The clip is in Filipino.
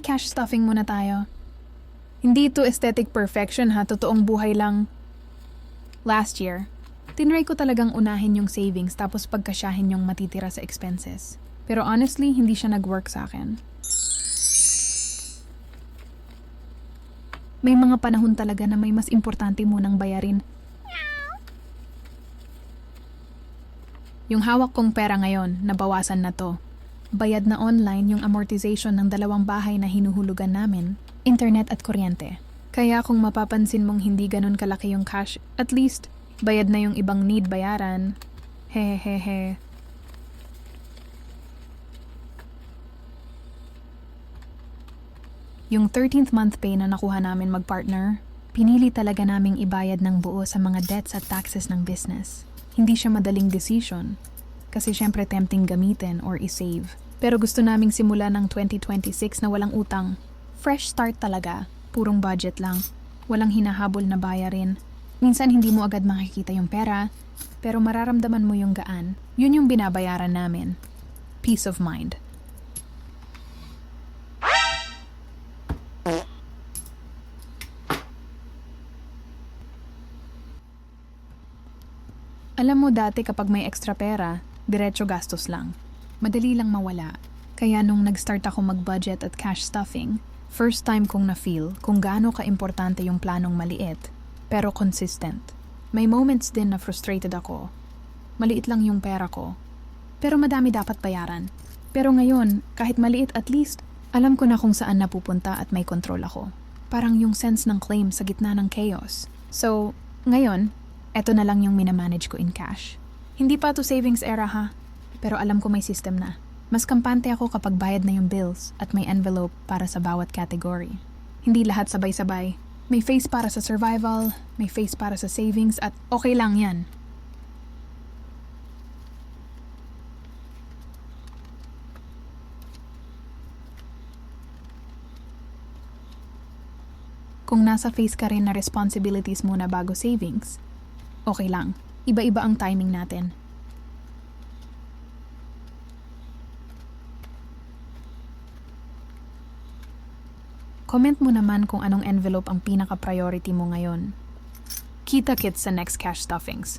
cash stuffing muna tayo. Hindi ito aesthetic perfection ha, totoong buhay lang. Last year, tinry ko talagang unahin yung savings tapos pagkasyahin yung matitira sa expenses. Pero honestly, hindi siya nag-work sa akin. May mga panahon talaga na may mas importante munang bayarin. Yung hawak kong pera ngayon, nabawasan na to. Bayad na online yung amortization ng 2 bahay na hinuhulugan namin, internet at kuryente. Kaya kung mapapansin mong hindi ganun kalaki yung cash, at least bayad na yung ibang need bayaran. Hehehe. Yung 13th month pay na nakuha namin magpartner, pinili talaga naming ibayad ng buo sa mga debts at taxes ng business. Hindi siya madaling decision, kasi syempre tempting gamitin or isave. Pero gusto naming simula ng 2026 na walang utang. Fresh start talaga, purong budget lang. Walang hinahabol na bayarin. Minsan hindi mo agad makikita yung pera, pero mararamdaman mo yung gaan. Yun yung binabayaran namin. Peace of mind. Alam mo dati kapag may extra pera, diretso gastos lang. Madali lang mawala. Kaya nung nag-start ako mag-budget at cash stuffing, first time kong na-feel kung gaano ka-importante yung planong maliit, pero consistent. May moments din na frustrated ako. Maliit lang yung pera ko, pero madami dapat bayaran. Pero ngayon, kahit maliit at least, alam ko na kung saan napupunta at may control ako. Parang yung sense ng claim sa gitna ng chaos. So, ngayon, eto na lang yung minamanage ko in cash. Hindi pa to savings era ha, pero alam ko may system na. Mas kampante ako kapag bayad na yung bills at may envelope para sa bawat category. Hindi lahat sabay-sabay. May phase para sa survival, may phase para sa savings at okay lang yan. Kung nasa phase ka rin na responsibilities muna bago savings, okay lang. Iba-iba ang timing natin. Comment mo naman kung anong envelope ang pinaka-priority mo ngayon. Kita kits sa next cash stuffings.